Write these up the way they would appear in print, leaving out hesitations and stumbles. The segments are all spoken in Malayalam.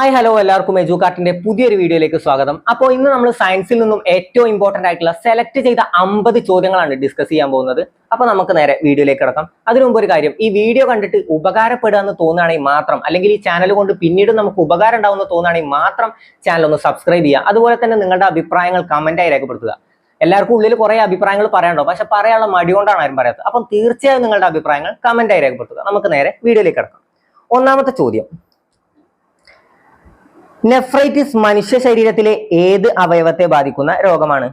ഹായ് ഹലോ എല്ലാവർക്കും എജുകാർട്ടിന്റെ പുതിയൊരു വീഡിയോയിലേക്ക് സ്വാഗതം. അപ്പോൾ ഇന്ന് നമ്മൾ സയൻസിൽ നിന്നും ഏറ്റവും ഇമ്പോർട്ടന്റ് ആയിട്ടുള്ള സെലക്ട് ചെയ്ത 50 ചോദ്യങ്ങളാണ് ഡിസ്കസ് ചെയ്യാൻ പോകുന്നത്. അപ്പോൾ നമുക്ക് നേരെ വീഡിയോയിലേക്ക് കിടക്കാം. അതിനു മുമ്പ് ഒരു കാര്യം, ഈ വീഡിയോ കണ്ടിട്ട് ഉപകാരപ്പെടുക എന്ന് തോന്നുകയാണെങ്കിൽ മാത്രം, അല്ലെങ്കിൽ ഈ ചാനൽ കൊണ്ട് പിന്നീട് നമുക്ക് ഉപകാരം ഉണ്ടാവുമെന്ന് തോന്നുകയാണെങ്കിൽ മാത്രം ചാനൽ ഒന്ന് സബ്സ്ക്രൈബ് ചെയ്യുക. അതുപോലെ തന്നെ നിങ്ങളുടെ അഭിപ്രായങ്ങൾ കമന്റായി രേഖപ്പെടുത്തുക. എല്ലാവർക്കും ഉള്ളിൽ കുറെ അഭിപ്രായങ്ങൾ പറയാനുണ്ടോ, പക്ഷെ പറയാനുള്ള മടി കൊണ്ടാണ് ആരും പറയാത്തത്. അപ്പം തീർച്ചയായും നിങ്ങളുടെ അഭിപ്രായങ്ങൾ കമന്റായി രേഖപ്പെടുത്തുക. നമുക്ക് നേരെ വീഡിയോയിലേക്ക് കിടക്കാം. ഒന്നാമത്തെ ചോദ്യം, നെഫ്രൈറ്റിസ് മനുഷ്യ ശരീരത്തിലെ ഏത് അവയവത്തെ ബാധിക്കുന്ന രോഗമാണ്?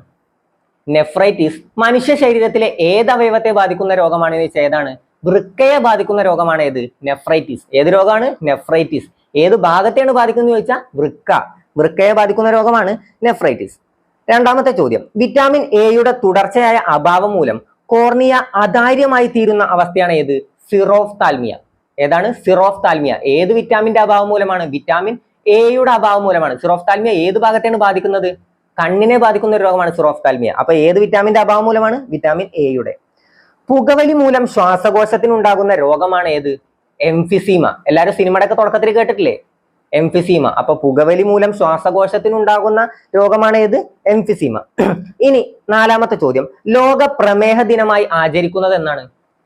നെഫ്രൈറ്റിസ് മനുഷ്യ ശരീരത്തിലെ ഏത് അവയവത്തെ ബാധിക്കുന്ന രോഗമാണ് എന്ന് വെച്ചാൽ ഏതാണ്? വൃക്കയെ ബാധിക്കുന്ന രോഗമാണ് ഏത്? നെഫ്രൈറ്റിസ്. ഏത് രോഗമാണ്? നെഫ്രൈറ്റിസ്. ഏത് ഭാഗത്തെയാണ് ബാധിക്കുന്നത് ചോദിച്ചാൽ വൃക്കയെ ബാധിക്കുന്ന രോഗമാണ് നെഫ്രൈറ്റിസ്. രണ്ടാമത്തെ ചോദ്യം, വിറ്റാമിൻ എയുടെ തുടർച്ചയായ അഭാവം മൂലം കോർണിയ അദാര്യമായി തീരുന്ന അവസ്ഥയാണ് ഏത്? സിറോഫ്താൽമിയ. ഏതാണ്? സിറോഫ്താൽമിയ. ഏത് വിറ്റാമിന്റെ അഭാവം മൂലമാണ്? വിറ്റാമിൻ എയുടെ അഭാവം മൂലമാണ്. സിറോഫ്താൽമിയ ഏത് ഭാഗത്തെയാണ് ബാധിക്കുന്നത്? കണ്ണിനെ ബാധിക്കുന്ന ഒരു രോഗമാണ് സിറോഫ്താൽമിയ. അപ്പൊ ഏത് വിറ്റാമിന്റെ അഭാവം മൂലമാണ്? വിറ്റാമിൻ എയുടെ. പുകവലി മൂലം ശ്വാസകോശത്തിന് ഉണ്ടാകുന്ന രോഗമാണ് ഏത്? എംഫിസീമ. എല്ലാവരും സിനിമയുടെ ഒക്കെ തുടക്കത്തിൽ കേട്ടിട്ടില്ലേ? എംഫിസീമ. അപ്പൊ പുകവലി മൂലം ശ്വാസകോശത്തിന് ഉണ്ടാകുന്ന രോഗമാണ് ഏത്? എംഫിസീമ. ഇനി നാലാമത്തെ ചോദ്യം, ലോക പ്രമേഹ ദിനമായി ആചരിക്കുന്നത് എന്നാണ്?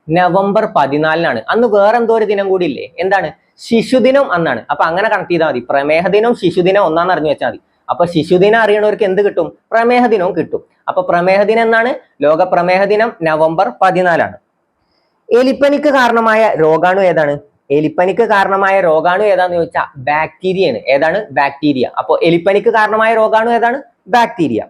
നവംബർ 14-നാണ്. അന്ന് വേറെന്തോ ഒരു ദിനം കൂടി ഇല്ലേ? എന്താണ്? ശിശുദിനം അന്നാണ്. അപ്പൊ അങ്ങനെ കണക്ട് ചെയ്താൽ മതി. പ്രമേഹ ദിനവും ശിശുദിനം ഒന്നാന്ന് അറിഞ്ഞു വെച്ചാൽ മതി. അപ്പൊ ശിശുദിനം അറിയണവർക്ക് എന്ത് കിട്ടും? പ്രമേഹ ദിനവും കിട്ടും. അപ്പൊ പ്രമേഹ ദിനം എന്നാണ്? ലോക പ്രമേഹ ദിനം നവംബർ 14-നാണ്. എലിപ്പനിക്ക് കാരണമായ രോഗാണു ഏതാണ്? എലിപ്പനിക്ക് കാരണമായ രോഗാണു ഏതാന്ന് ചോദിച്ചാൽ ബാക്ടീരിയയാണ്. ഏതാണ്? ബാക്ടീരിയ. അപ്പൊ എലിപ്പനിക്ക് കാരണമായ രോഗാണു ഏതാണ്? ബാക്ടീരിയ.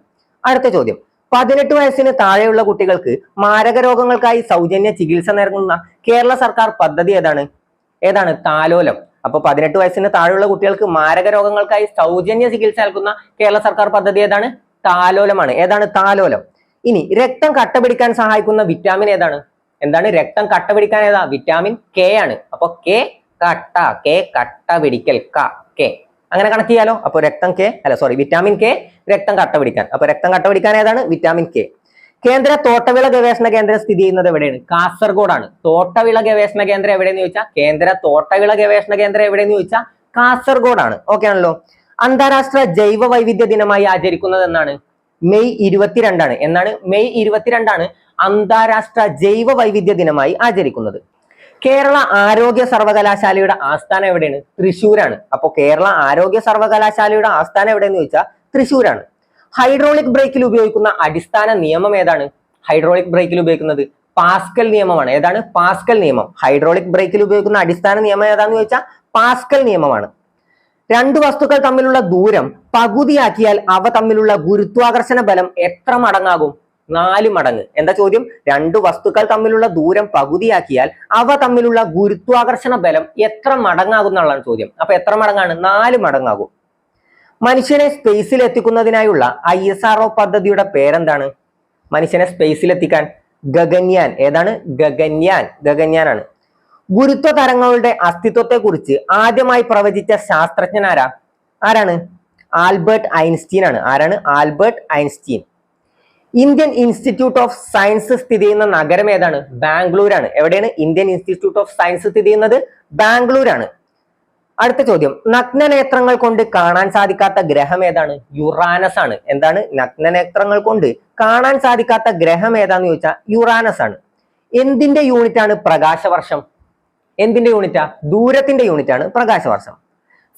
അടുത്ത ചോദ്യം, 18 വയസ്സിന് താഴെയുള്ള കുട്ടികൾക്ക് മാരക രോഗങ്ങൾക്കായി സൗജന്യ ചികിത്സ നൽകുന്ന കേരള സർക്കാർ പദ്ധതി ഏതാണ്? ഏതാണ്? താലോലം. അപ്പൊ 18 വയസ്സിന് താഴെയുള്ള കുട്ടികൾക്ക് മാരക രോഗങ്ങൾക്കായി സൗജന്യ ചികിത്സ നൽകുന്ന കേരള സർക്കാർ പദ്ധതി ഏതാണ്? താലോലമാണ്. ഏതാണ്? താലോലം. ഇനി രക്തം കട്ട പിടിക്കാൻ സഹായിക്കുന്ന വിറ്റാമിൻ ഏതാണ്? എന്താണ്? രക്തം കട്ട പിടിക്കാൻ ഏതാ? വിറ്റാമിൻ കെ ആണ്. അപ്പൊ കെ കട്ട പിടിക്കൽ കെ അങ്ങനെ കണക്ട് ചെയ്യാലോ. അപ്പൊ വിറ്റാമിൻ കെ രക്തം കട്ട പിടിക്കാൻ. അപ്പൊ രക്തം കട്ട പിടിക്കാൻ ഏതാണ്? Vitamin K. കേന്ദ്ര തോട്ടവിള ഗവേഷണ കേന്ദ്രം സ്ഥിതി ചെയ്യുന്നത് എവിടെയാണ്? കാസർഗോഡാണ്. തോട്ടവിള ഗവേഷണ കേന്ദ്രം എവിടെയെന്ന് ചോദിച്ചാൽ കേന്ദ്ര തോട്ടവിള ഗവേഷണ കേന്ദ്രം എവിടെയെന്ന് ചോദിച്ചാൽ കാസർഗോഡാണ്. ഓക്കെ ആണല്ലോ. അന്താരാഷ്ട്ര ജൈവ വൈവിധ്യ ദിനമായി ആചരിക്കുന്നത് എന്നാണ്? മെയ് 22-ആണ്. എന്നാണ്? മെയ് 22-ആണ് അന്താരാഷ്ട്ര ജൈവ വൈവിധ്യ ദിനമായി ആചരിക്കുന്നത്. കേരള ആരോഗ്യ സർവകലാശാലയുടെ ആസ്ഥാനം എവിടെയാണ്? തൃശ്ശൂരാണ്. അപ്പൊ കേരള ആരോഗ്യ സർവകലാശാലയുടെ ആസ്ഥാനം എവിടെയെന്ന് ചോദിച്ചാൽ തൃശ്ശൂരാണ്. ഹൈഡ്രോളിക് ബ്രേക്കിൽ ഉപയോഗിക്കുന്ന അടിസ്ഥാന നിയമം ഏതാണ്? ഹൈഡ്രോളിക് ബ്രേക്കിൽ ഉപയോഗിക്കുന്നത് പാസ്കൽ നിയമമാണ്. ഏതാണ്? പാസ്കൽ നിയമം. ഹൈഡ്രോളിക് ബ്രേക്കിൽ ഉപയോഗിക്കുന്ന അടിസ്ഥാന നിയമം ഏതാണെന്ന് ചോദിച്ചാൽ പാസ്കൽ നിയമമാണ്. രണ്ട് വസ്തുക്കൾ തമ്മിലുള്ള ദൂരം പകുതിയാക്കിയാൽ അവ തമ്മിലുള്ള ഗുരുത്വാകർഷണ ബലം എത്ര മടങ്ങാകും? 4 മടങ്ങ്. എന്താ ചോദ്യം? രണ്ട് വസ്തുക്കൾ തമ്മിലുള്ള ദൂരം പകുതിയാക്കിയാൽ അവ തമ്മിലുള്ള ഗുരുത്വാകർഷണ ബലം എത്ര മടങ്ങാകും എന്നുള്ളതാണ് ചോദ്യം. അപ്പൊ എത്ര മടങ്ങാണ്? 4 മടങ്ങാകും. മനുഷ്യനെ സ്പേസിൽ എത്തിക്കുന്നതിനായുള്ള ISRO പദ്ധതിയുടെ പേരെന്താണ്? മനുഷ്യനെ സ്പേസിൽ എത്തിക്കാൻ ഗഗൻയാൻ. ഏതാണ്? ഗഗൻയാനാണ്. ഗുരുത്വ തരംഗങ്ങളുടെ അസ്തിത്വത്തെ കുറിച്ച് ആദ്യമായി പ്രവചിച്ച ശാസ്ത്രജ്ഞൻ ആരാണ്? ആൽബർട്ട് ഐൻസ്റ്റീൻ ആണ്. ആരാണ്? Albert Einstein. Indian institute of science സ്ഥിതി ചെയ്യുന്ന നഗരം ഏതാണ്? ബാംഗ്ലൂരാണ്. എവിടെയാണ് ഇന്ത്യൻ ഇൻസ്റ്റിറ്റ്യൂട്ട് ഓഫ് സയൻസ് സ്ഥിതി ചെയ്യുന്നത്? ബാംഗ്ലൂരാണ്. അടുത്ത ചോദ്യം, നഗ്നനേത്രങ്ങൾ കൊണ്ട് കാണാൻ സാധിക്കാത്ത ഗ്രഹം ഏതാണ്? യുറാനസ് ആണ്. എന്താണ്? നഗ്നനേത്രങ്ങൾ കൊണ്ട് കാണാൻ സാധിക്കാത്ത ഗ്രഹം ഏതാന്ന് ചോദിച്ചാൽ യുറാനസ് ആണ്. എന്തിന്റെ യൂണിറ്റ് ആണ് പ്രകാശവർഷം? എന്തിന്റെ യൂണിറ്റാ? ദൂരത്തിന്റെ യൂണിറ്റ് ആണ് പ്രകാശവർഷം.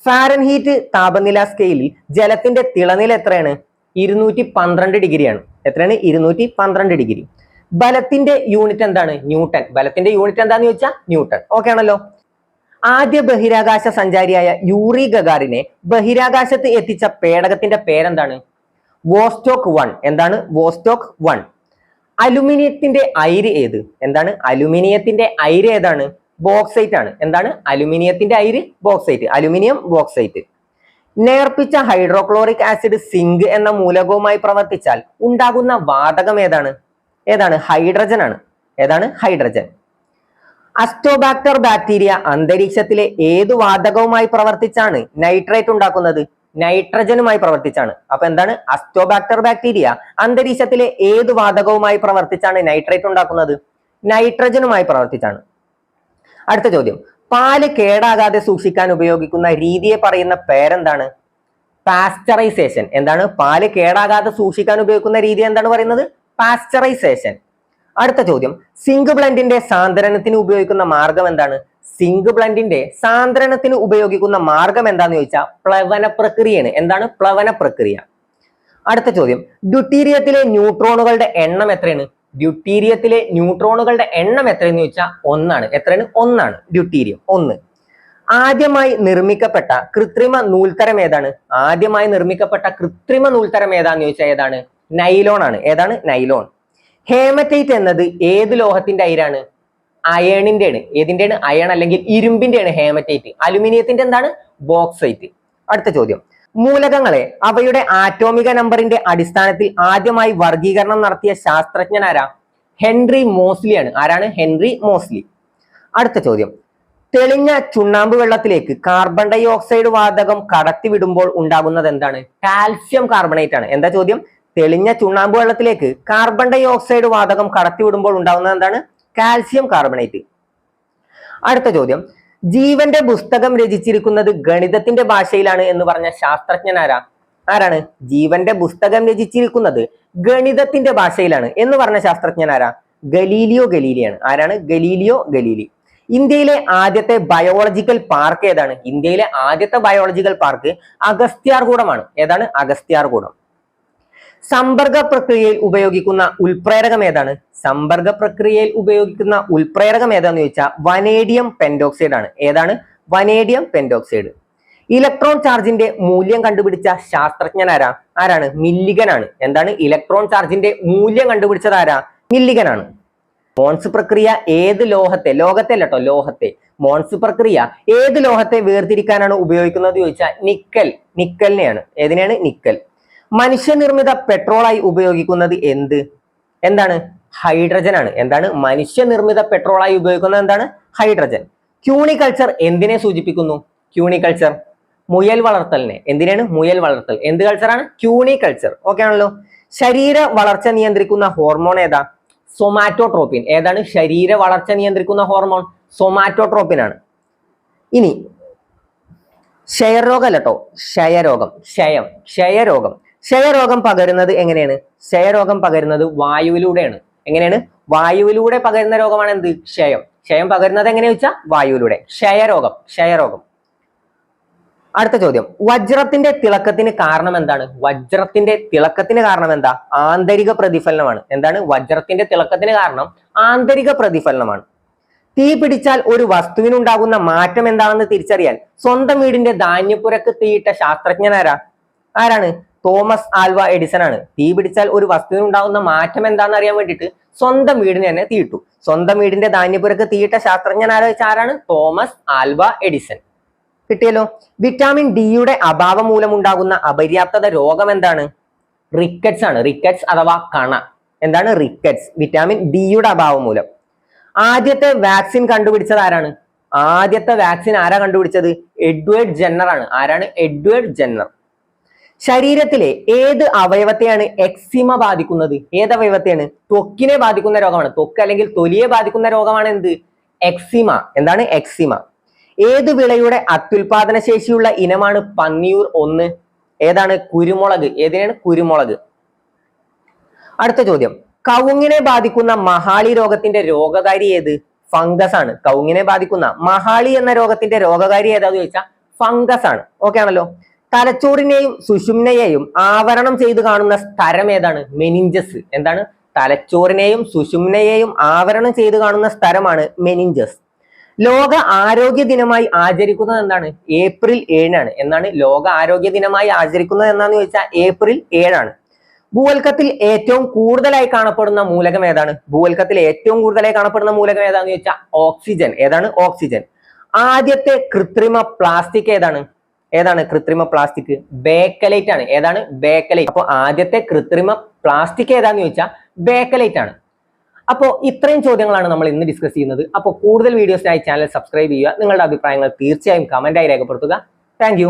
ഫാരൻഹീറ്റ് താപനില സ്കെയിലിൽ ജലത്തിന്റെ തിളനില എത്രയാണ്? 212 ഡിഗ്രിയാണ്. എത്രയാണ്? 212 ഡിഗ്രി. ബലത്തിന്റെ യൂണിറ്റ് എന്താണ്? ന്യൂട്ടൺ. ബലത്തിന്റെ യൂണിറ്റ് എന്താന്ന് ചോദിച്ചാൽ ന്യൂട്ടൺ. ഓക്കെ ആണല്ലോ. ആദ്യ ബഹിരാകാശ സഞ്ചാരിയായ യൂറി ഗഗാറിനെ ബഹിരാകാശത്ത് എത്തിച്ച പേടകത്തിന്റെ പേരെന്താണ്? വോസ്റ്റോക്ക് 1. എന്താണ്? വോസ്റ്റോക്ക് 1. അലുമിനിയത്തിന്റെ അയിര് ഏത്? എന്താണ്? അലുമിനിയത്തിന്റെ അയിര് ഏതാണ്? ബോക്സൈറ്റ് ആണ്. എന്താണ്? അലുമിനിയത്തിന്റെ അയിര് ബോക്സൈറ്റ്. Aluminium bauxite. നേർപ്പിച്ച ഹൈഡ്രോക്ലോറിക് ആസിഡ് സിങ്ക് എന്ന മൂലകവുമായി പ്രവർത്തിച്ചാൽ ഉണ്ടാകുന്ന വാതകം ഏതാണ്? ഏതാണ്? ഹൈഡ്രജൻ ആണ്. ഏതാണ്? ഹൈഡ്രജൻ. അസ്റ്റോബാക്ടർ ബാക്ടീരിയ അന്തരീക്ഷത്തിലെ ഏത് വാതകവുമായി പ്രവർത്തിച്ചാണ് നൈട്രേറ്റ് ഉണ്ടാക്കുന്നത്? നൈട്രജനുമായി പ്രവർത്തിച്ചാണ്. അപ്പൊ എന്താണ്? അസ്റ്റോബാക്ടർ ബാക്ടീരിയ അന്തരീക്ഷത്തിലെ ഏത് വാതകവുമായി പ്രവർത്തിച്ചാണ് നൈട്രേറ്റ് ഉണ്ടാക്കുന്നത്? നൈട്രജനുമായി പ്രവർത്തിച്ചാണ്. അടുത്ത ചോദ്യം, പാല് കേടാകാതെ സൂക്ഷിക്കാൻ ഉപയോഗിക്കുന്ന രീതിയെ പറയുന്ന പേരെന്താണ്? പാസ്ചറൈസേഷൻ. എന്താണ്? പാല് കേടാകാതെ സൂക്ഷിക്കാൻ ഉപയോഗിക്കുന്ന രീതി എന്താണ് പറയുന്നത്? പാസ്ചറൈസേഷൻ. അടുത്ത ചോദ്യം, സിങ്ക് ബ്ലെൻഡിന്റെ സാന്ദ്രണത്തിന് ഉപയോഗിക്കുന്ന മാർഗം എന്താണ്? സിങ്ക് ബ്ലെൻഡിന്റെ സാന്ദ്രണത്തിന് ഉപയോഗിക്കുന്ന മാർഗം എന്താന്ന് ചോദിച്ചാൽ പ്ലവന പ്രക്രിയയാണ്. എന്താണ്? പ്ലവന പ്രക്രിയ. അടുത്ത ചോദ്യം, ഡ്യൂട്ടീരിയത്തിലെ ന്യൂട്രോണുകളുടെ എണ്ണം എത്രയാണ്? ഡ്യൂട്ടീരിയത്തിലെ ന്യൂട്രോണുകളുടെ എണ്ണം എത്രയെന്ന് ചോദിച്ചാൽ 1 ആണ്. എത്രയാണ്? 1 ആണ്. ഡ്യൂട്ടീരിയം 1. ആദ്യമായി നിർമ്മിക്കപ്പെട്ട കൃത്രിമ നൂൽത്തരം ഏതാണ്? ആദ്യമായി നിർമ്മിക്കപ്പെട്ട കൃത്രിമ നൂൽത്തരം ഏതാന്ന് ചോദിച്ചാൽ ഏതാണ്? നൈലോൺ ആണ്. ഏതാണ്? നൈലോൺ. ഹേമറ്റൈറ്റ് എന്നത് ഏത് ലോഹത്തിന്റെ അയിരാണ്? അയണിന്റെ ആണ്. ഏതിന്റെയാണ്? അയൺ അല്ലെങ്കിൽ ഇരുമ്പിന്റെ ആണ് ഹേമറ്റൈറ്റ്. അലുമിനിയത്തിന്റെ എന്താണ്? ബോക്സൈറ്റ്. അടുത്ത ചോദ്യം, മൂലകങ്ങളെ അവയുടെ ആറ്റോമിക നമ്പറിന്റെ അടിസ്ഥാനത്തിൽ ആദ്യമായി വർഗീകരണം നടത്തിയ ശാസ്ത്രജ്ഞൻ ആരാ? ഹെൻറി മോസ്ലി ആണ്. ആരാണ്? Henry Moseley. അടുത്ത ചോദ്യം, തെളിഞ്ഞ ചുണ്ണാമ്പ് വെള്ളത്തിലേക്ക് കാർബൺ ഡൈ ഓക്സൈഡ് വാതകം കടത്തിവിടുമ്പോൾ ഉണ്ടാകുന്നത് എന്താണ്? കാൽസ്യം കാർബണേറ്റ് ആണ്. എന്താ ചോദ്യം? തെളിഞ്ഞ ചുണ്ണാമ്പ് വെള്ളത്തിലേക്ക് കാർബൺ ഡൈ ഓക്സൈഡ് വാതകം കടത്തിവിടുമ്പോൾ ഉണ്ടാകുന്നത് എന്താണ്? Calcium carbonate. അടുത്ത ചോദ്യം, ജീവന്റെ പുസ്തകം രചിച്ചിരിക്കുന്നത് ഗണിതത്തിന്റെ ഭാഷയിലാണ് എന്ന് പറഞ്ഞ ശാസ്ത്രജ്ഞൻ ആരാണ്? ജീവന്റെ പുസ്തകം രചിച്ചിരിക്കുന്നത് ഗണിതത്തിന്റെ ഭാഷയിലാണ് എന്ന് പറഞ്ഞ ശാസ്ത്രജ്ഞൻ ആരാ? ഗലീലിയോ ഗലീലിയാണ്. ആരാണ്? Galileo Galilei. ഇന്ത്യയിലെ ആദ്യത്തെ ബയോളജിക്കൽ പാർക്ക് ഏതാണ്? ഇന്ത്യയിലെ ആദ്യത്തെ ബയോളജിക്കൽ പാർക്ക് അഗസ്ത്യാർകൂടമാണ്. ഏതാണ്? അഗസ്ത്യാർകൂടം. സമ്പർക്ക പ്രക്രിയയിൽ ഉപയോഗിക്കുന്ന ഉൽപ്രേരകം ഏതാണ്? സമ്പർക്ക പ്രക്രിയയിൽ ഉപയോഗിക്കുന്ന ഉൽപ്രേരകം ഏതാന്ന് ചോദിച്ചാൽ വനേഡിയം പെന്റോക്സൈഡ് ആണ്. ഏതാണ്? Vanadium pentoxide. ഇലക്ട്രോൺ ചാർജിന്റെ മൂല്യം കണ്ടുപിടിച്ച ശാസ്ത്രജ്ഞൻ ആരാണ്? മില്ലിഗൻ ആണ്. എന്താണ്? ഇലക്ട്രോൺ ചാർജിന്റെ മൂല്യം കണ്ടുപിടിച്ചത് ആരാ? മില്ലിഗൻ ആണ്. മോൺസ് പ്രക്രിയ ഏത് ലോഹത്തെ, ലോകത്തെ അല്ലട്ടോ, ലോഹത്തെ, മോൺസ് പ്രക്രിയ ഏത് ലോഹത്തെ വേർതിരിക്കാനാണ് ഉപയോഗിക്കുന്നത് ചോദിച്ചാൽ നിക്കലിനെയാണ്. ഏതിനെയാണ്? നിക്കൽ. മനുഷ്യനിർമ്മിത പെട്രോളായി ഉപയോഗിക്കുന്നത് എന്താണ്? ഹൈഡ്രജൻ ആണ്. എന്താണ്? മനുഷ്യനിർമ്മിത പെട്രോളായി ഉപയോഗിക്കുന്നത് എന്താണ്? ഹൈഡ്രജൻ. ക്യൂണിക്കൾച്ചർ എന്തിനെ സൂചിപ്പിക്കുന്നു? ക്യൂണിക്കൾച്ചർ മുയൽ വളർത്തലിനെ. എന്തിനാണ്? മുയൽ വളർത്തൽ. എന്ത് കൾച്ചറാണ്? ക്യൂണിക്കൾച്ചർ. ഓക്കെ ആണല്ലോ. ശരീര വളർച്ച നിയന്ത്രിക്കുന്ന ഹോർമോൺ ഏതാ? സൊമാറ്റോട്രോപ്പിൻ. ഏതാണ്? ശരീര വളർച്ച നിയന്ത്രിക്കുന്ന ഹോർമോൺ സൊമാറ്റോട്രോപ്പിൻ ആണ്. ഇനി ക്ഷയരോഗം അല്ലട്ടോ, ക്ഷയരോഗം. ക്ഷയരോഗം പകരുന്നത് എങ്ങനെയാണ്? ക്ഷയരോഗം പകരുന്നത് വായുവിലൂടെയാണ്. എങ്ങനെയാണ്? വായുവിലൂടെ പകരുന്ന രോഗമാണ് എന്ത്? ക്ഷയം പകരുന്നത് എങ്ങനെയാ വെച്ചാൽ വായുവിലൂടെ. ക്ഷയരോഗം. അടുത്ത ചോദ്യം, വജ്രത്തിന്റെ തിളക്കത്തിന് കാരണം എന്താണ്? വജ്രത്തിന്റെ തിളക്കത്തിന് കാരണം എന്താ? ആന്തരിക പ്രതിഫലനമാണ്. എന്താണ്? വജ്രത്തിന്റെ തിളക്കത്തിന് കാരണം ആന്തരിക പ്രതിഫലനമാണ്. തീ പിടിച്ചാൽ ഒരു വസ്തുവിനുണ്ടാകുന്ന മാറ്റം എന്താണെന്ന് തിരിച്ചറിയാൻ സ്വന്തം വീടിന്റെ ധാന്യപ്പുരക്ക് തീയിട്ട ശാസ്ത്രജ്ഞൻ ആരാണ്? തോമസ് ആൽവ എഡിസൺ ആണ്. തീ പിടിച്ചാൽ ഒരു വസ്തുവിനുണ്ടാകുന്ന മാറ്റം എന്താണെന്ന് അറിയാൻ വേണ്ടിയിട്ട് സ്വന്തം വീടിന് തന്നെ തീയിട്ടു. സ്വന്തം വീടിന്റെ ധാന്യപ്പുരക്ക് തീയിട്ട ശാസ്ത്രജ്ഞൻ ആരാണ്? Thomas Alva Edison. കിട്ടിയല്ലോ. വിറ്റാമിൻ ഡിയുടെ അഭാവം മൂലമുണ്ടാകുന്ന അപര്യാപ്തത രോഗം എന്താണ്? റിക്കറ്റ്സ് ആണ്. റിക്കറ്റ്സ് അഥവാ കണ. എന്താണ്? റിക്കറ്റ്സ്. വിറ്റാമിൻ ഡിയുടെ അഭാവം മൂലം. ആദ്യത്തെ വാക്സിൻ കണ്ടുപിടിച്ചത് ആരാണ്? ആദ്യത്തെ വാക്സിൻ ആരാ കണ്ടുപിടിച്ചത്? എഡ്വേർഡ് ജെന്നർ ആണ്. ആരാണ്? Edward Jenner. ശരീരത്തിലെ ഏത് അവയവത്തെയാണ് എക്സിമ ബാധിക്കുന്നത്? ഏത് അവയവത്തെയാണ്? ത്വക്കിനെ ബാധിക്കുന്ന രോഗമാണ്. ത്വക്ക് അല്ലെങ്കിൽ തൊലിയെ ബാധിക്കുന്ന രോഗമാണ് എന്ത്? എക്സിമ. എന്താണ്? എക്സിമ. ഏത് വിളയുടെ അത്യുൽപാദന ശേഷിയുള്ള ഇനമാണ് പന്നിയൂർ 1? ഏതാണ്? കുരുമുളക്. ഏതിനാണ്? കുരുമുളക്. അടുത്ത ചോദ്യം, കവുങ്ങിനെ ബാധിക്കുന്ന മഹാളി രോഗത്തിന്റെ രോഗകാരി ഏത്? ഫംഗസ് ആണ്. കവുങ്ങിനെ ബാധിക്കുന്ന മഹാളി എന്ന രോഗത്തിന്റെ രോഗകാരി ഏതാന്ന് ചോദിച്ചാൽ ഫംഗസ് ആണ്. ഓക്കെ ആണല്ലോ. തലച്ചോറിനെയും സുഷുമ്നയെയും ആവരണം ചെയ്ത് കാണുന്ന സ്ഥലം ഏതാണ്? മെനിഞ്ചസ്. എന്താണ്? തലച്ചോറിനെയും സുഷുമ്നയെയും ആവരണം ചെയ്ത് കാണുന്ന സ്ഥലമാണ് മെനിഞ്ചസ്. ലോക ആരോഗ്യ ദിനമായി ആചരിക്കുന്നത് എന്താണ്? ഏപ്രിൽ 7 എന്നാണ് ലോക ആരോഗ്യ ദിനമായി ആചരിക്കുന്നത് എന്നാന്ന് ചോദിച്ചാൽ ഏപ്രിൽ 7. ഭൂവൽക്കത്തിൽ ഏറ്റവും കൂടുതലായി കാണപ്പെടുന്ന മൂലകം ഏതാണ്? ഭൂവൽക്കത്തിൽ ഏറ്റവും കൂടുതലായി കാണപ്പെടുന്ന മൂലകം ഏതാന്ന് ചോദിച്ചാൽ ഓക്സിജൻ. ഏതാണ്? ഓക്സിജൻ. ആദ്യത്തെ കൃത്രിമ പ്ലാസ്റ്റിക് ഏതാണ്? കൃത്രിമ പ്ലാസ്റ്റിക്? ബേക്കലൈറ്റ് ആണ്. ഏതാണ്? ബേക്കലൈറ്റ്. അപ്പോൾ ആദ്യത്തെ കൃത്രിമ പ്ലാസ്റ്റിക് ഏതാന്ന് ചോദിച്ചാൽ ബേക്കലൈറ്റ് ആണ്. അപ്പോൾ ഇത്രയും ചോദ്യങ്ങളാണ് നമ്മൾ ഇന്ന് ഡിസ്കസ് ചെയ്യുന്നത്. അപ്പോൾ കൂടുതൽ വീഡിയോസിനായി ചാനൽ സബ്സ്ക്രൈബ് ചെയ്യുക. നിങ്ങളുടെ അഭിപ്രായങ്ങൾ തീർച്ചയായും കമന്റായി രേഖപ്പെടുത്തുക. താങ്ക്